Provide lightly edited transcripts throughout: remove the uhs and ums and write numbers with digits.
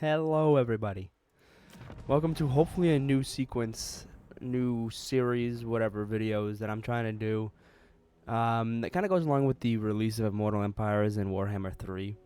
Hello, everybody. Welcome to hopefully a new sequence, new series, whatever videos that I'm trying to do. That kind of goes along with the release of Immortal Empires and Warhammer 3.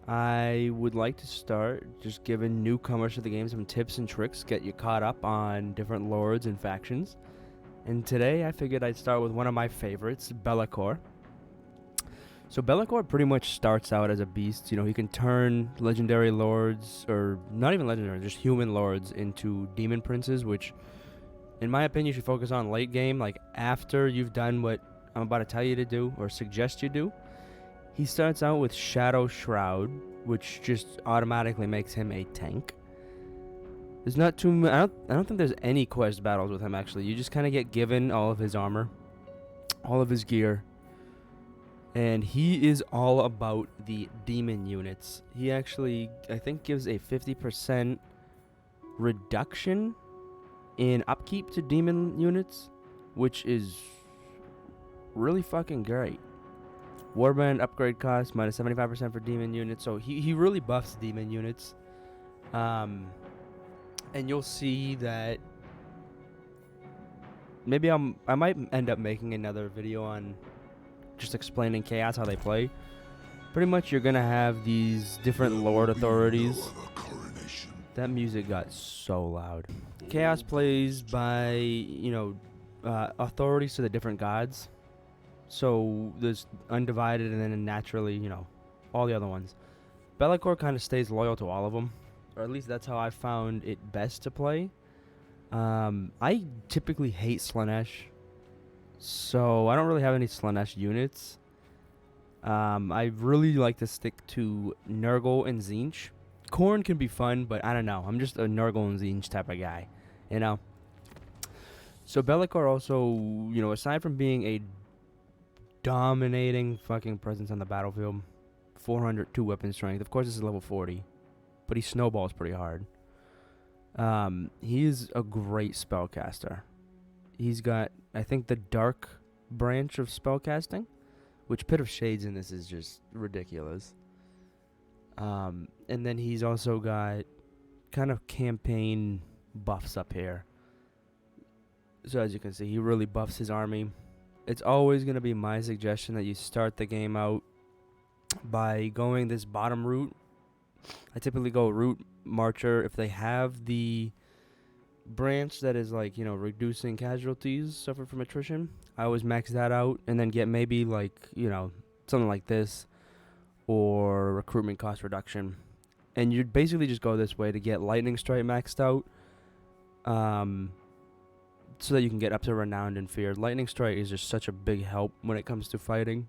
I would like to start just giving newcomers to the game some tips and tricks, get you caught up on different lords and factions. And today I figured I'd start with one of my favorites, Lakor. So Bellicor pretty much starts out as a beast. You know, he can turn legendary lords, or not even legendary, just human lords, into demon princes, which, in my opinion, you should focus on late game, like after you've done what I'm about to tell you to do, or suggest you do. He starts out with Shadow Shroud, which just automatically makes him a tank. There's not too much, I don't think there's any quest battles with him, actually. You just kind of get given all of his armor, all of his gear, and he is all about the demon units. He actually, I think, gives a 50% reduction in upkeep to demon units, which is really fucking great. Warband upgrade cost minus 75% for demon units, so he really buffs demon units. And you'll see that maybe I might end up making another video on just explaining Chaos, how they play. Pretty much you're gonna have these different lord authorities. That music got so loud. Chaos plays by, authorities to the different gods. So there's Undivided and then naturally, all the other ones. Bellicor kind of stays loyal to all of them. Or at least that's how I found it best to play. I typically hate Slaanesh, so I don't really have any Slaanesh units. I really like to stick to Nurgle and Tzeentch. Khorne can be fun, but I don't know. I'm just a Nurgle and Tzeentch type of guy, So Bellicor also, aside from being a dominating fucking presence on the battlefield, 402 weapon strength. Of course, this is level 40, but he snowballs pretty hard. He is a great spellcaster. He's got, I think, the dark branch of spellcasting, which Pit of Shades in this is just ridiculous. And then he's also got kind of campaign buffs up here. So as you can see, he really buffs his army. It's always going to be my suggestion that you start the game out by going this bottom route. I typically go route marcher if they have the branch that is like, reducing casualties suffered from attrition. I always max that out and then get maybe like, something like this or recruitment cost reduction. And you'd basically just go this way to get lightning strike maxed out, so that you can get up to renowned and feared. Lightning strike is just such a big help when it comes to fighting.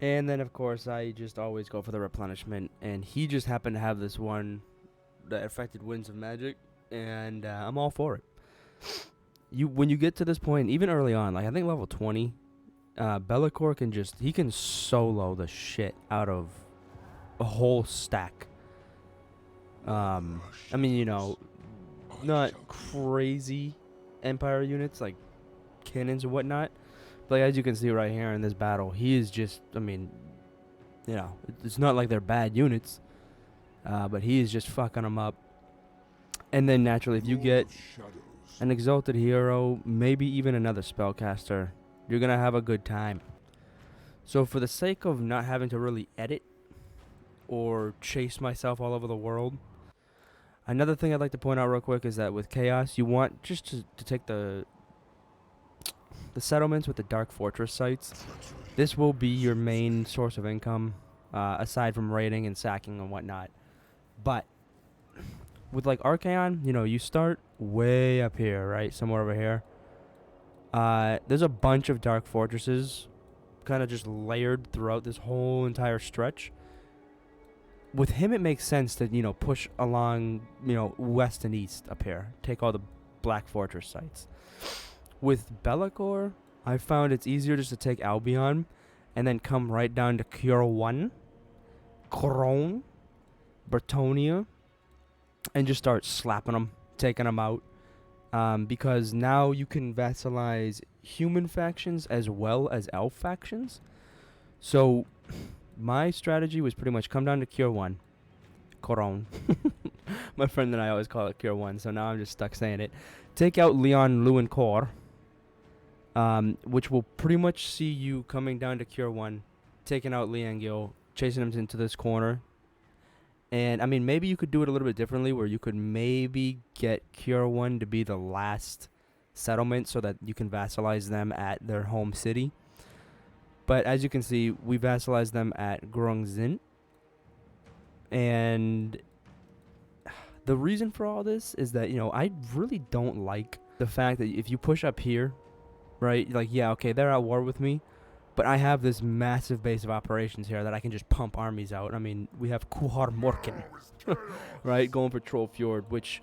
And then of course I just always go for the replenishment, and he just happened to have this one that affected Winds of Magic, and I'm all for it. When you get to this point, even early on, like I think level 20, Bellicor can solo the shit out of a whole stack. Not crazy Empire units like cannons and whatnot, but like, as you can see right here in this battle, he is just, it's not like they're bad units, but he is just fucking them up. And then naturally, if you get an Exalted Hero, maybe even another Spellcaster, you're going to have a good time. So for the sake of not having to really edit or chase myself all over the world, another thing I'd like to point out real quick is that with Chaos, you want just to take the settlements with the Dark Fortress sites. This will be your main source of income, aside from raiding and sacking and whatnot. But with like Archaon, you start way up here, right? Somewhere over here. There's a bunch of Dark Fortresses kind of just layered throughout this whole entire stretch. With him, it makes sense to, push along, west and east up here. Take all the Black Fortress sites. With Bellicor, I found it's easier just to take Albion and then come right down to Cure 1, Crone, Bretonia, and just start slapping them, taking them out. Because now you can vassalize human factions as well as elf factions. So my strategy was pretty much come down to Cure 1, Coron. My friend and I always call it Cure 1, so now I'm just stuck saying it. Take out Leon Lewin Core, which will pretty much see you coming down to Cure 1, taking out Liangil, chasing him into this corner. And, I mean, maybe you could do it a little bit differently, where you could maybe get Cure 1 to be the last settlement so that you can vassalize them at their home city. But as you can see, we vassalized them at Grungzin. And the reason for all this is that, I really don't like the fact that if you push up here, right, like, yeah, okay, they're at war with me, but I have this massive base of operations here that I can just pump armies out. I mean, we have Kuhar Morkin, right, going for Troll Fjord, which,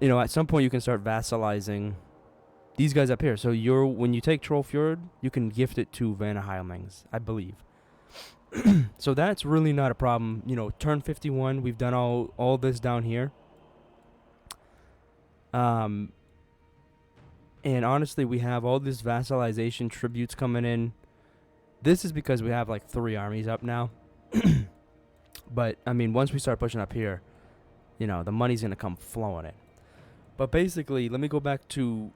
at some point you can start vassalizing these guys up here. So when you take Troll Fjord, you can gift it to Vanaheimlings, I believe. So that's really not a problem. Turn 51, we've done all this down here. And honestly, we have all this vassalization tributes coming in. This is because we have like 3 armies up now. But, I mean, once we start pushing up here, the money's going to come flowing in. But basically, let me go back to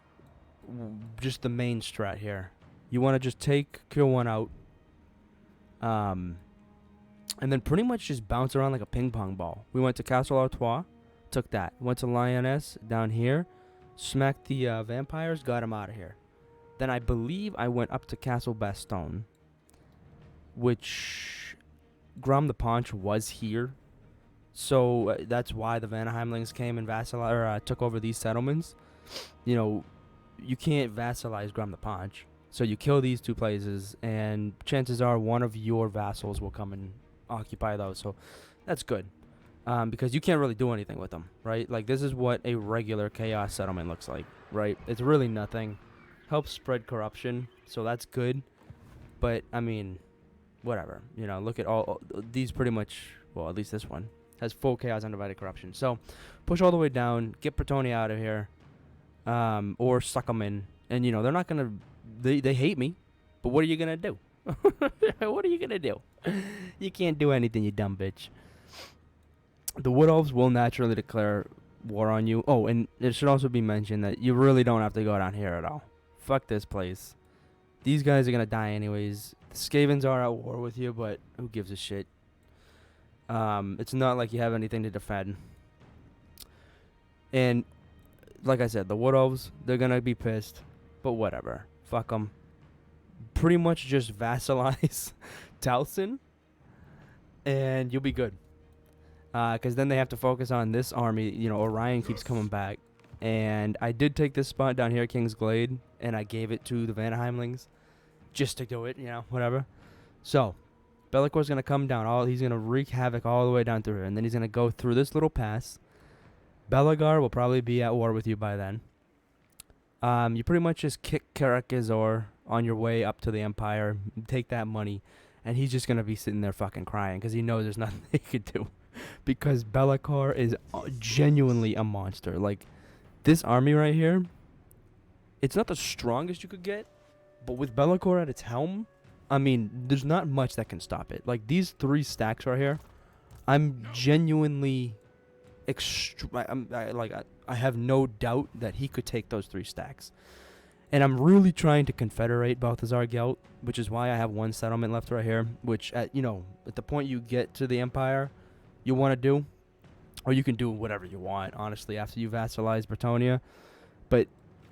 just the main strat here. You want to just take Cure 1 out. And then pretty much just bounce around like a ping pong ball. We went to Castle Artois, took that. Went to Lioness down here, smacked the vampires, got him out of here. Then I believe I went up to Castle Bastogne, which Grom the Paunch was here. So that's why the Vanaheimlings came and took over these settlements. You can't vassalize Grom the Paunch. So you kill these 2 places, and chances are one of your vassals will come and occupy those. So that's good, because you can't really do anything with them, right? Like, this is what a regular chaos settlement looks like, right? It's really nothing. Helps spread corruption, so that's good. But, I mean, whatever. Look at all these pretty much, well, at least this one, has full chaos undivided corruption. So push all the way down, get Bretonia out of here, or suck them in. And, they're not going to... They hate me, but what are you going to do? What are you going to do? You can't do anything, you dumb bitch. The Wood Elves will naturally declare war on you. Oh, and it should also be mentioned that you really don't have to go down here at all. Fuck this place. These guys are going to die anyways. The Skavens are at war with you, but who gives a shit? It's not like you have anything to defend. And, like I said, the Wood Elves, they're going to be pissed, but whatever. Fuck them. Pretty much just vassalize Talcin, and you'll be good. Because then they have to focus on this army. Orion keeps coming back. And I did take this spot down here, King's Glade, and I gave it to the Vanaheimlings just to do it, whatever. So, Bellacor's going to come down. He's going to wreak havoc all the way down through here, and then he's going to go through this little pass. Belagar will probably be at war with you by then. You pretty much just kick Karakazor on your way up to the Empire, take that money, and he's just going to be sitting there fucking crying because he knows there's nothing he could do. Because Bellacar is genuinely a monster. Like, this army right here, it's not the strongest you could get, but with Bellacar at its helm, I mean, there's not much that can stop it. Like, these 3 stacks right here, I'm genuinely... I have no doubt that he could take those 3 stacks. And I'm really trying to confederate Balthazar Gelt, which is why I have 1 settlement left right here, which at the point you get to the Empire, you want to do, or you can do whatever you want, honestly, after you vassalize Bretonia. But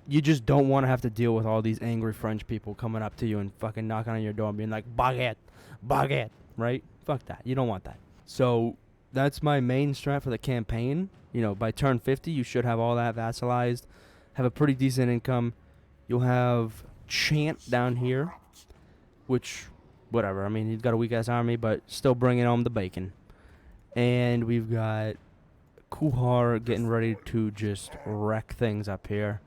you just don't want to have to deal with all these angry French people coming up to you and fucking knocking on your door and being like, baguette, baguette, right? Fuck that. You don't want that. So that's my main strat for the campaign. By turn 50, you should have all that vassalized, have a pretty decent income. You'll have Chant down here, which, whatever. I mean, he's got a weak-ass army, but still bringing home the bacon. And we've got Kuhar getting ready to just wreck things up here.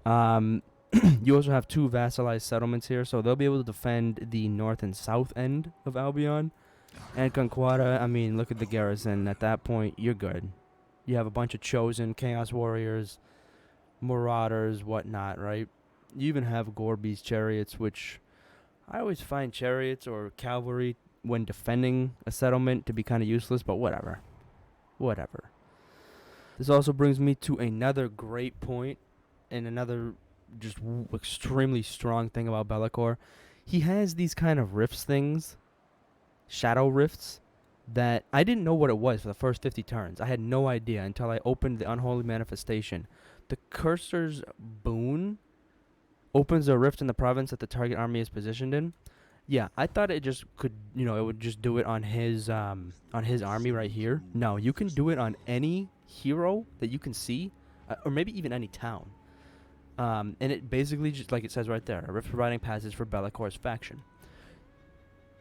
You also have 2 vassalized settlements here, so they'll be able to defend the north and south end of Albion. And Conquada, I mean, look at the garrison. At that point, you're good. You have a bunch of chosen Chaos Warriors, Marauders, whatnot, right? You even have Gorby's chariots, which I always find chariots or cavalry when defending a settlement to be kind of useless, but whatever. whatever. This also brings me to another great point and another just extremely strong thing about Bellicor. He has these kind of rifts things, shadow rifts, that I didn't know what it was for the first 50 turns. I had no idea until I opened the Unholy Manifestation. The Cursor's Boon opens a rift in the province that the target army is positioned in. Yeah, I thought it just could, it would just do it on his army right here. No, you can do it on any hero that you can see, or maybe even any town. And it basically, just like it says right there, a rift providing passage for Bellicor's faction.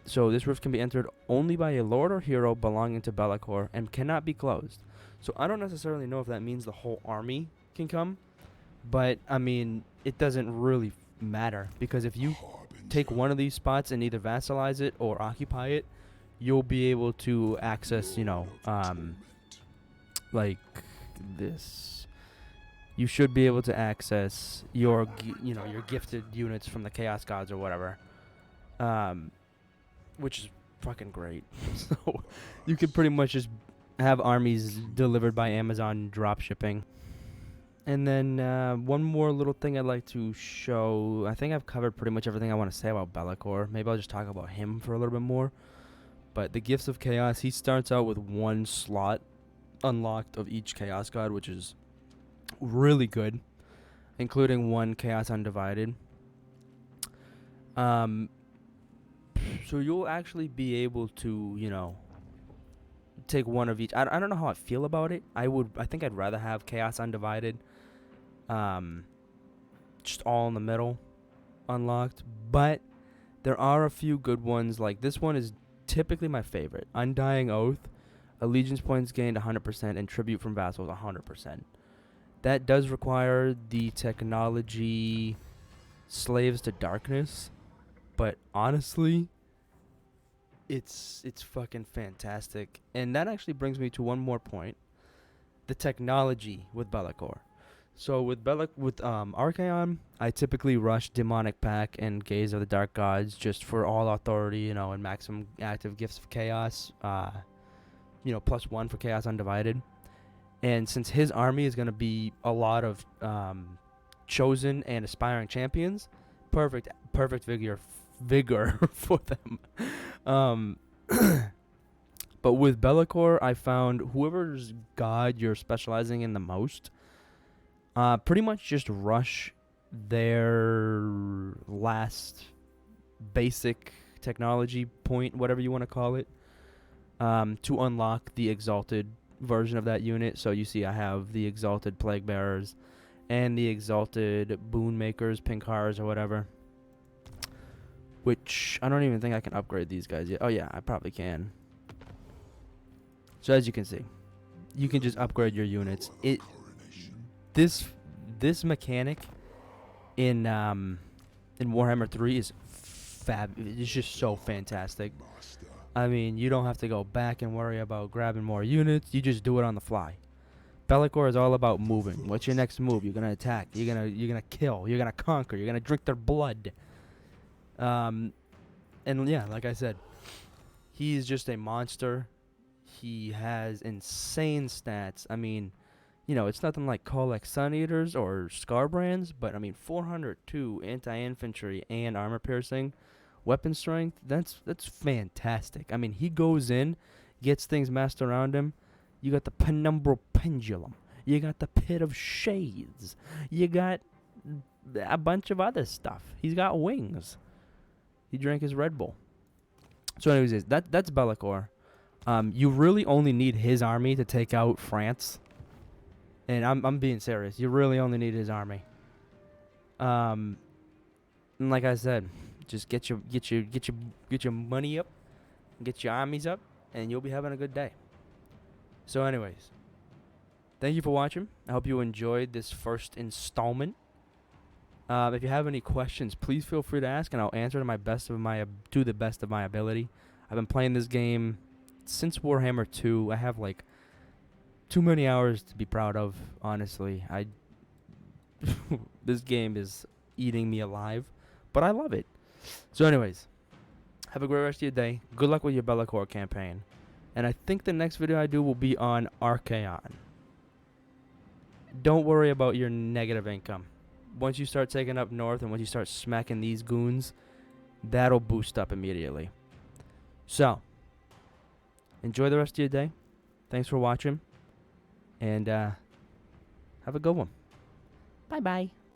So this rift can be entered only by a lord or hero belonging to Bellicor and cannot be closed. So I don't necessarily know if that means the whole army can come, but I mean, it doesn't really matter, because if you take one of these spots and either vassalize it or occupy it, you'll be able to access, like this. You should be able to access your gifted units from the Chaos Gods or whatever, which is fucking great. So you could pretty much just have armies delivered by Amazon drop shipping. And then one more little thing I'd like to show. I think I've covered pretty much everything I want to say about Bellicor. Maybe I'll just talk about him for a little bit more. But the Gifts of Chaos, he starts out with one slot unlocked of each Chaos God, which is really good, including one Chaos Undivided. So you'll actually be able to, take one of each. I don't know how I feel about it. I think I'd rather have Chaos Undivided, just all in the middle, unlocked. But there are a few good ones. Like this one is typically my favorite. Undying Oath, allegiance points gained 100%, and tribute from vassals 100%. That does require the technology Slaves to Darkness, but honestly, it's fucking fantastic. And that actually brings me to one more point: the technology with Bellicor. So with Archaon, I typically rush Demonic Pack and Gaze of the Dark Gods just for all authority, and maximum active Gifts of Chaos, +1 for Chaos Undivided. And since his army is going to be a lot of chosen and aspiring champions, perfect vigor for them. But with Bellicor, I found whoever's god you're specializing in the most, pretty much just rush their last basic technology point, whatever you want to call it, to unlock the exalted version of that unit. So you see I have the exalted Plague Bearers and the exalted Boon Makers, Pinkars or whatever, which I don't even think I can upgrade these guys yet. Oh yeah, I probably can. So as you can see, you can just upgrade your units. This mechanic in Warhammer 3 is it's just so fantastic. I mean, you don't have to go back and worry about grabbing more units. You just do it on the fly. Bellicor is all about moving. What's your next move? You're gonna attack. You're gonna kill. You're gonna conquer. You're gonna drink their blood. And yeah, like I said, he's just a monster. He has insane stats. I mean, it's nothing like Kolek Sun Eaters or Scarbrands, but I mean, 402 anti-infantry and armor piercing. Weapon strength, that's fantastic. I mean, he goes in, gets things massed around him. You got the Penumbral Pendulum. You got the Pit of Shades. You got a bunch of other stuff. He's got wings. He drank his Red Bull. So anyways, that's Bellicor. You really only need his army to take out France. And I'm being serious. You really only need his army. And like I said, just get your money up, get your armies up, and you'll be having a good day. So anyways, thank you for watching. I hope you enjoyed this first installment. If you have any questions, please feel free to ask, and I'll answer to the best of my ability. I've been playing this game since Warhammer 2. I have like too many hours to be proud of, honestly. This game is eating me alive, but I love it. So anyways, have a great rest of your day. Good luck with your Bellicor campaign, And I think the next video I do will be on Archaon. Don't worry about your negative income. Once you start taking up north and once you start smacking these goons, that'll boost up immediately. So, enjoy the rest of your day. Thanks for watching. And have a good one. Bye-bye.